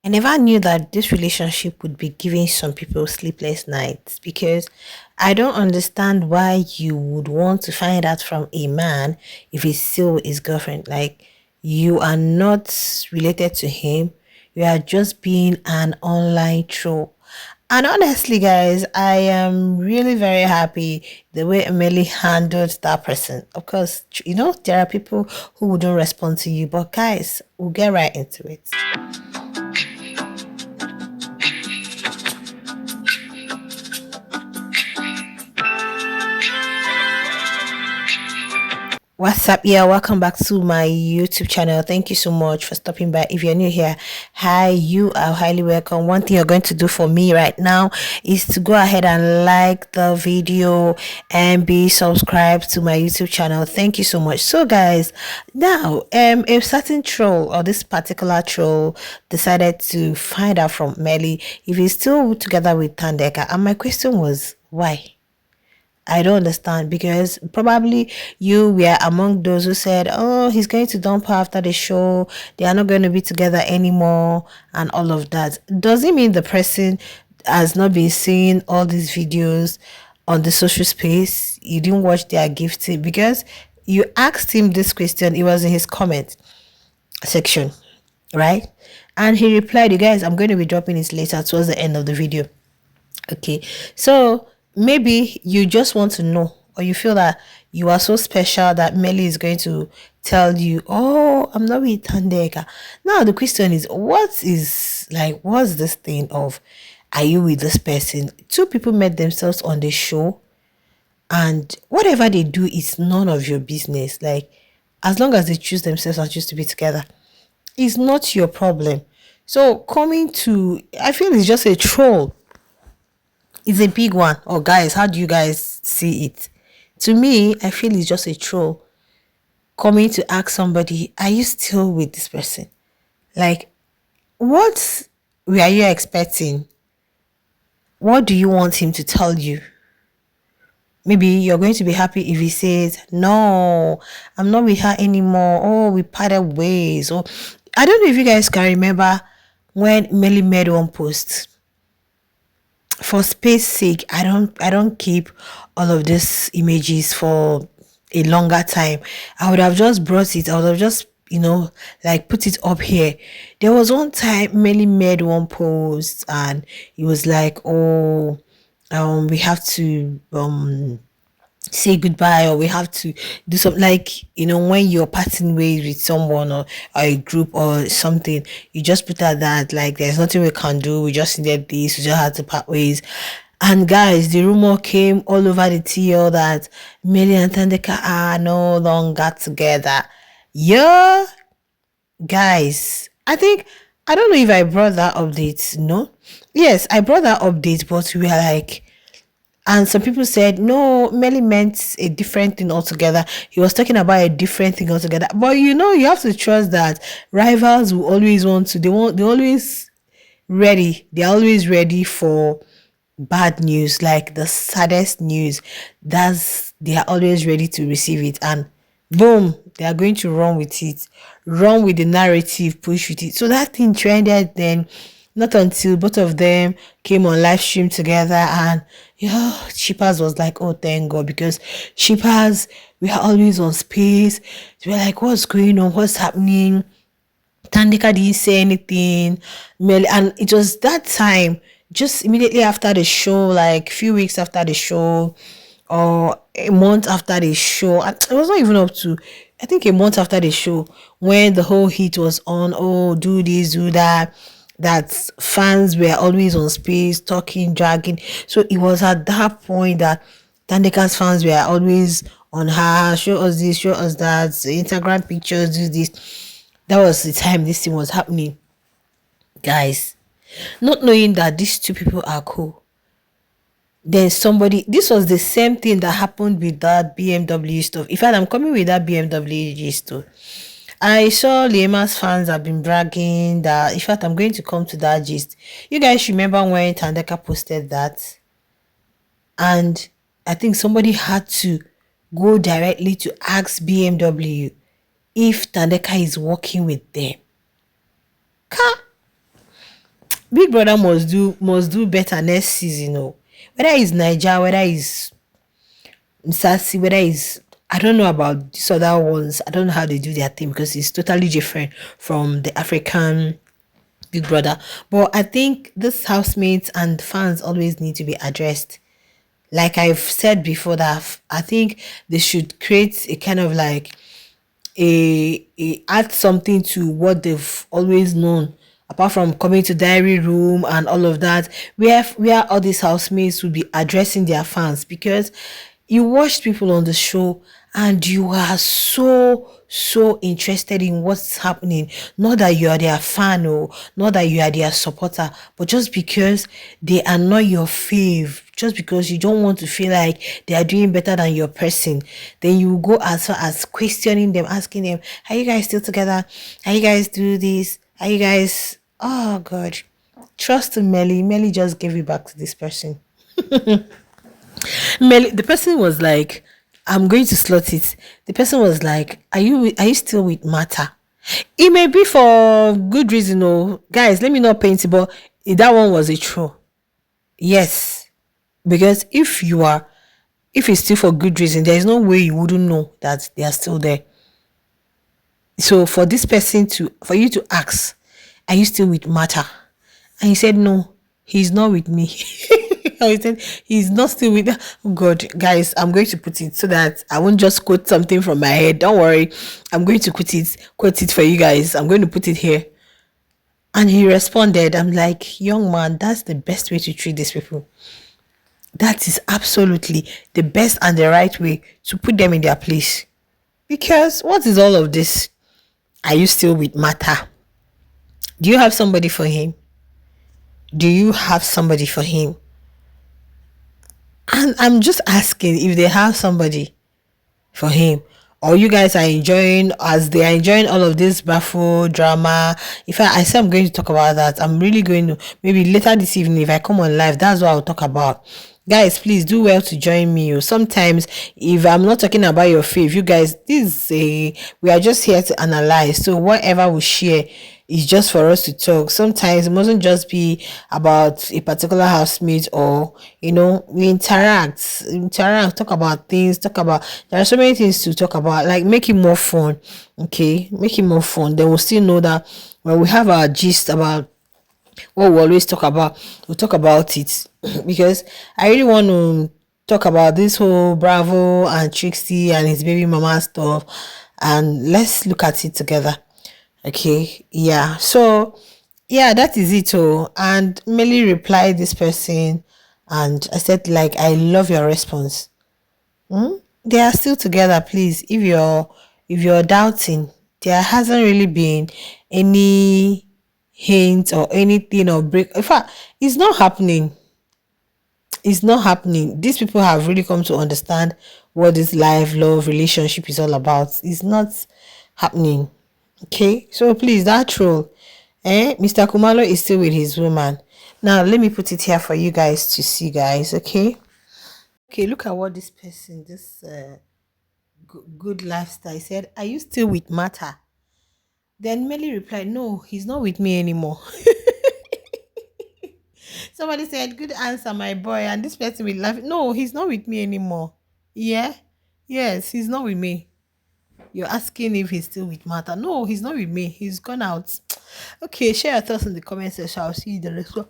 I never knew that this relationship would be giving some people sleepless nights because I don't understand why you would want to find out from a man if he's still with his girlfriend. Like, you are not related to him, you are just being an online troll. And honestly, guys, I am really very happy the way Emily handled that person. Of course, there are people who wouldn't respond to you, but guys, we'll get right into it. What's up? Yeah, welcome back to my YouTube channel. Thank you so much for stopping by. If you're new here, hi, you are highly welcome. One thing you're going to do for me right now is to go ahead and like the video and be subscribed to my YouTube channel. Thank you so much. So, guys, now, a certain troll or this particular troll decided to find out from Mmeli if he's still together with Thandeka, and my question was why. I don't understand because probably you were among those who said, "Oh, he's going to dump her after the show. They are not going to be together anymore," and all of that. Does it mean the person has not been seeing all these videos on the social space? You didn't watch their gifting because you asked him this question. It was in his comment section, right? And he replied, "You guys, I'm going to be dropping this later towards the end of the video." Okay, so maybe you just want to know, or you feel that you are so special that Melly is going to tell you, "Oh, I'm not with Thandeka." Now the question is, what's this thing of, are you with this person? Two people met themselves on the show, and whatever they do is none of your business. Like, as long as they choose themselves and choose to be together, it's not your problem. So coming to, I feel it's just a troll. It's a big one. Oh, guys, how do you guys see it? To me, I feel it's just a troll coming to ask somebody, "Are you still with this person?" Like, what were you expecting? What do you want him to tell you? Maybe you're going to be happy if he says, "No, I'm not with her anymore. Oh, we parted ways." Or I don't know if you guys can remember when Melly made one post. For space sake, I don't keep all of these images for a longer time. I would have just brought it. I would have just, like, put it up here. There was one time Melly made one post and it was like, "Oh, we have to say goodbye, or we have to do something," like, when you're parting ways with someone, or a group or something, you just put out that, like, "There's nothing we can do, we just needed this, we just had to part ways." And guys, the rumor came all over the TL that Mmeli and Thandeka are no longer together. Yeah, guys, I don't know if I brought that update. No, yes, I brought that update, but we are like, and some people said, "No, Melly meant a different thing altogether. He was talking about a different thing altogether." But you have to trust that rivals will always want to, they're always ready for bad news, like the saddest news. They are always ready to receive it. And boom, they are going to run with it, run with the narrative, push with it. So that thing trended then, not until both of them came on live stream together, and Shippers was like, "Oh, thank God," because Shippers, we are always on space. We're like, "What's going on? What's happening?" Thandeka didn't say anything. And it was that time, just immediately after the show, like few weeks after the show, or a month after the show. It was not even up to, I think, a month after the show, when the whole heat was on. "Oh, do this, do that." That fans were always on space, talking, dragging. So it was at that point that Thandeka's fans were always on her, "Show us this, show us that, Instagram pictures, do this." That was the time this thing was happening, guys. Not knowing that these two people are cool. Then this was the same thing that happened with that BMW stuff. In fact, I'm coming with that BMW stuff. I saw Liema's fans have been bragging that, in fact, I'm going to come to that gist. You guys remember when Thandeka posted that? And I think somebody had to go directly to ask BMW if Thandeka is working with them. Big Brother must do better next season. Oh, whether it's Niger, whether it's Sassy, whether it's I don't know about these other ones. I don't know how they do their thing because it's totally different from the African Big Brother. But I think this housemates and fans always need to be addressed. Like I've said before, that I think they should create a kind of like a add something to what they've always known, apart from coming to diary room and all of that, where all these housemates will be addressing their fans, because you watch people on the show and you are so interested in what's happening. Not that you are their fan, or not that you are their supporter, but just because they are not your fave, just because you don't want to feel like they are doing better than your person, then you go as far as questioning them, asking them, are you guys still together? Are you guys do this? Are you guys, oh god. Trust Melly just gave it back to this person. The person was like, I'm going to slot it. The person was like, are you still with Mata? It may be for good reason, oh guys, let me not paint it, but that one was a true. Yes. Because if it's still for good reason, there is no way you wouldn't know that they are still there. So for you to ask, are you still with Mata? And he said, no, he's not with me. He said, he's not still with. Oh God, guys, I'm going to put it so that I won't just quote something from my head. Don't worry. I'm going to quote it for you guys. I'm going to put it here. And he responded, I'm like, young man, that's the best way to treat these people. That is absolutely the best and the right way to put them in their place. Because what is all of this? Are you still with Mata? Do you have somebody for him? Do you have somebody for him? And I'm just asking if they have somebody for him, or you guys are enjoying as they are enjoying all of this baffle drama. If I say I'm going to talk about that, I'm really going to, maybe later this evening if I come on live, that's what I'll talk about. Guys, please do well to join me. Sometimes if I'm not talking about your faith, you guys, we are just here to analyze. So whatever we share is just for us to talk. Sometimes it mustn't just be about a particular housemate, or we interact, talk about things, there are so many things to talk about, like make it more fun. Okay, make it more fun. Then we'll still know that when we have our gist about what we always talk about, we'll talk about it. Because I really want to talk about this whole Bravo and Trixie and his baby mama stuff, and let's look at it together. Okay, yeah. So yeah, that is it. Oh, and Mmeli replied this person, and I said, like, I love your response. They are still together. Please, if you're doubting, there hasn't really been any hint or anything or break. In fact, it's not happening. It's not happening. These people have really come to understand what this life, love, relationship is all about. It's not happening. Okay, so please, that troll, Mr. Kumalo is still with his woman. Now, let me put it here for you guys to see, guys. Okay, look at what this person, this good lifestyle said. Are you still with Mata? Then Melly replied, no, he's not with me anymore. Somebody said, good answer, my boy. And this person will laugh. No, he's not with me anymore. Yeah? Yes, he's not with me. You're asking if he's still with Martha. No, he's not with me. He's gone out. Okay, share your thoughts in the comment section. I'll see you the next one.